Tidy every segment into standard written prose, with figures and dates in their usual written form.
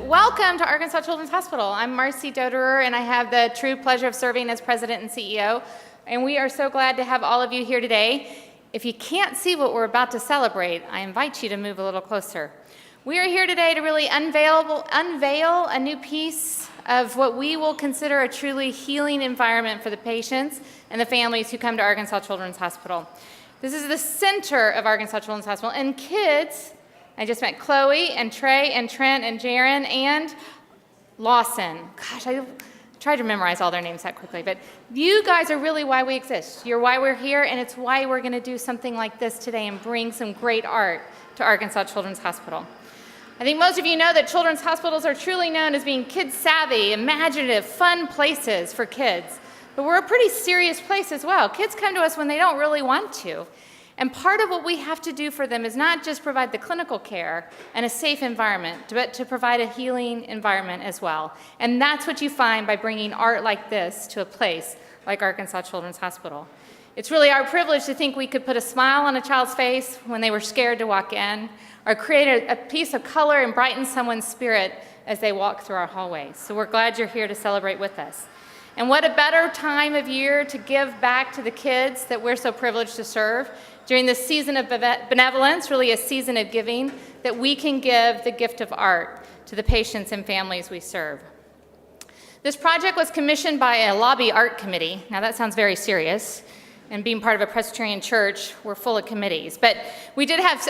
Welcome to Arkansas Children's Hospital. I'm Marcy Doderer, and I have the true pleasure of serving as president and CEO. And we are so glad to have all of you here today. If you can't see what we're about to celebrate, I invite you to move a little closer. We are here today to really unveil a new piece of what we will consider a truly healing environment for the patients and the families who come to Arkansas Children's Hospital. This is the center of Arkansas Children's Hospital, and kids, I just met Chloe and Trey and Trent and Jaron and Lawson. Gosh, I tried to memorize all their names that quickly, but you guys are really why we exist. You're why we're here, and it's why we're going to do something like this today and bring some great art to Arkansas Children's Hospital. I think most of you know that children's hospitals are truly known as being kid-savvy, imaginative, fun places for kids. But we're a pretty serious place as well. Kids come to us when they don't really want to. And part of what we have to do for them is not just provide the clinical care and a safe environment, but to provide a healing environment as well. And that's what you find by bringing art like this to a place like Arkansas Children's Hospital. It's really our privilege to think we could put a smile on a child's face when they were scared to walk in, or create a piece of color and brighten someone's spirit as they walk through our hallways. So we're glad you're here to celebrate with us. And what a better time of year to give back to the kids that we're so privileged to serve during this season of benevolence, really a season of giving, that we can give the gift of art to the patients and families we serve. This project was commissioned by a lobby art committee. Now that sounds very serious, and being part of a Presbyterian church, we're full of committees. But we did have,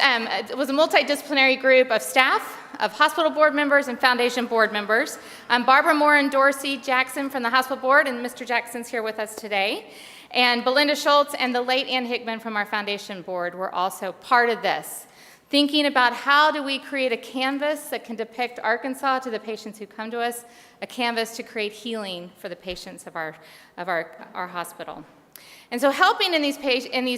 it was a multidisciplinary group of staff, of hospital board members and foundation board members. Barbara Moore and Dorsey Jackson from the hospital board, and Mr. Jackson's here with us today. And Belinda Schultz and the late Ann Hickman from our foundation board were also part of this, thinking about how do we create a canvas that can depict Arkansas to the patients who come to us, a canvas to create healing for the patients of our hospital. And so helping in these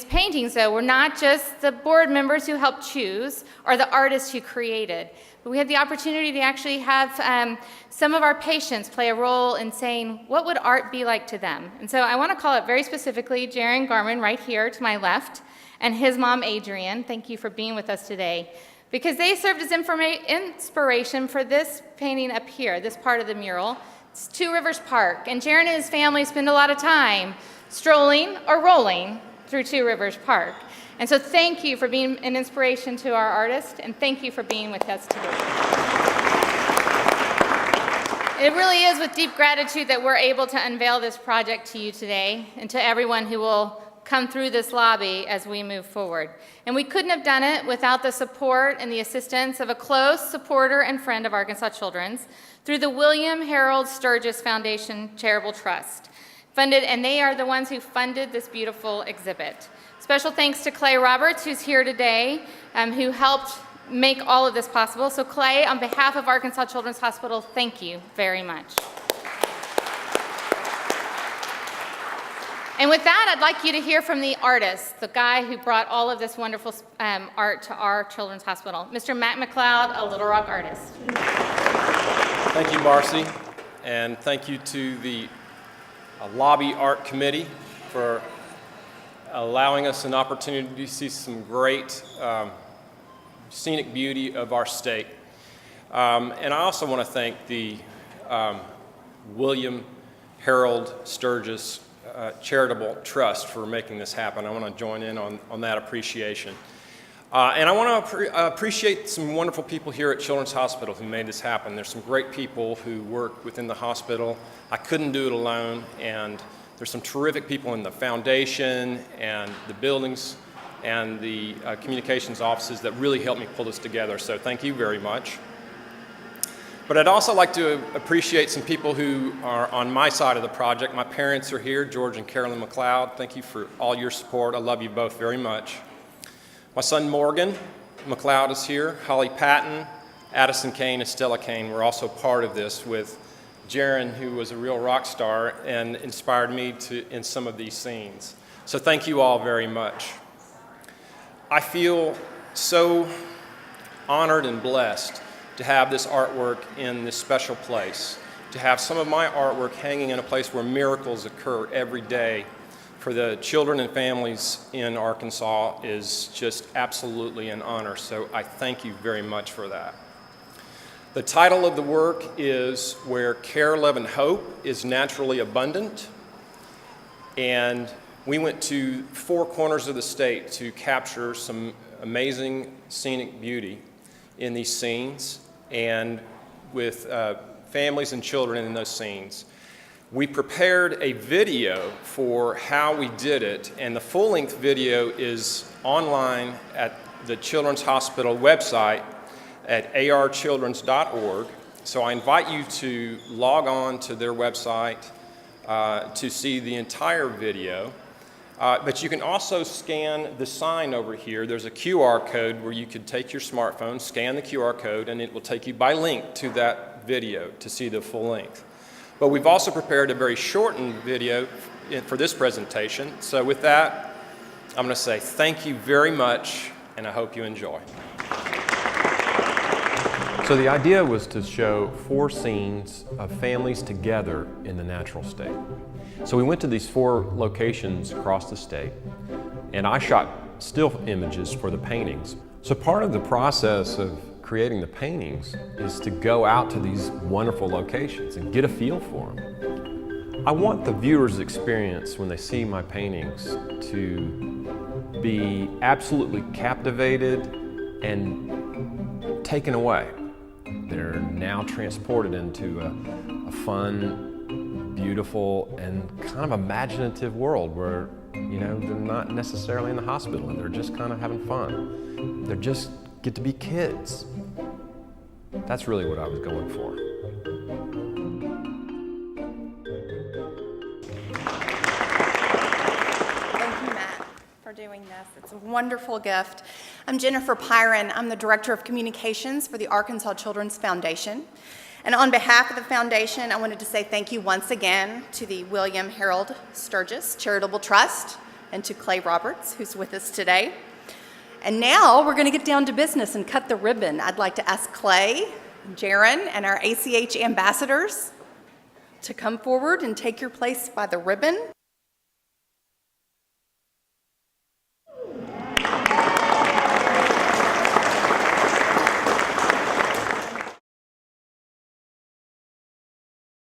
paintings, though, were not just the board members who helped choose or the artists who created, but we had the opportunity to actually have some of our patients play a role in saying, what would art be like to them? And so I want to call it very specifically Jaron Garman right here to my left, and his mom, Adrian. Thank you for being with us today, because they served as inspiration for this painting up here, this part of the mural. It's Two Rivers Park, and Jaron and his family spend a lot of time strolling or rolling through Two Rivers Park. And so thank you for being an inspiration to our artist, and thank you for being with us today. It really is with deep gratitude that we're able to unveil this project to you today, and to everyone who will come through this lobby as we move forward. And we couldn't have done it without the support and the assistance of a close supporter and friend of Arkansas Children's through the William Harold Sturgis Foundation Charitable Trust. And they are the ones who funded this beautiful exhibit. Special thanks to Clay Roberts, who's here today, who helped make all of this possible. So Clay, on behalf of Arkansas Children's Hospital, thank you very much. And with that, I'd like you to hear from the artist, the guy who brought all of this wonderful art to our Children's Hospital, Mr. Matt McLeod, a Little Rock artist. Thank you, Marcy, and thank you to the Lobby Art Committee for allowing us an opportunity to see some great scenic beauty of our state. And I also want to thank the William Harold Sturgis Charitable Trust for making this happen. I want to join in on that appreciation. And I want to appreciate some wonderful people here at Children's Hospital who made this happen. There's some great people who work within the hospital. I couldn't do it alone, and there's some terrific people in the foundation and the buildings and the communications offices that really helped me pull this together, so thank you very much. But I'd also like to appreciate some people who are on my side of the project. My parents are here, George and Carolyn McLeod. Thank you for all your support. I love you both very much. My son Morgan McLeod is here. Holly Patton, Addison Kane, and Stella Kane were also part of this, with Jaron, who was a real rock star and inspired me in some of these scenes. So thank you all very much. I feel so honored and blessed to have this artwork in this special place, to have some of my artwork hanging in a place where miracles occur every day for the children and families in Arkansas is just absolutely an honor. So I thank you very much for that. The title of the work is Where Care, Love, and Hope is Naturally Abundant. And we went to 4 corners of the state to capture some amazing scenic beauty in these scenes and with families and children in those scenes. We prepared a video for how we did it, and the full-length video is online at the Children's Hospital website at archildrens.org. So I invite you to log on to their website to see the entire video. But you can also scan the sign over here. There's a QR code where you could take your smartphone, scan the QR code, and it will take you by link to that video to see the full length. But we've also prepared a very shortened video for this presentation. So with that, I'm going to say thank you very much, and I hope you enjoy. So the idea was to show 4 scenes of families together in the natural state. So we went to these 4 locations across the state, and I shot still images for the paintings. So part of the process of creating the paintings is to go out to these wonderful locations and get a feel for them. I want the viewer's experience when they see my paintings to be absolutely captivated and taken away. They're now transported into a fun, beautiful, and kind of imaginative world where, you know, they're not necessarily in the hospital and they're just kind of having fun. They just get to be kids. That's really what I was going for. Thank you, Matt, for doing this. It's a wonderful gift. I'm Jennifer Pyron. I'm the Director of Communications for the Arkansas Children's Foundation. And on behalf of the foundation, I wanted to say thank you once again to the William Harold Sturgis Charitable Trust and to Clay Roberts, who's with us today. And now we're going to get down to business and cut the ribbon. I'd like to ask Clay, Jaron, and our ACH ambassadors to come forward and take your place by the ribbon.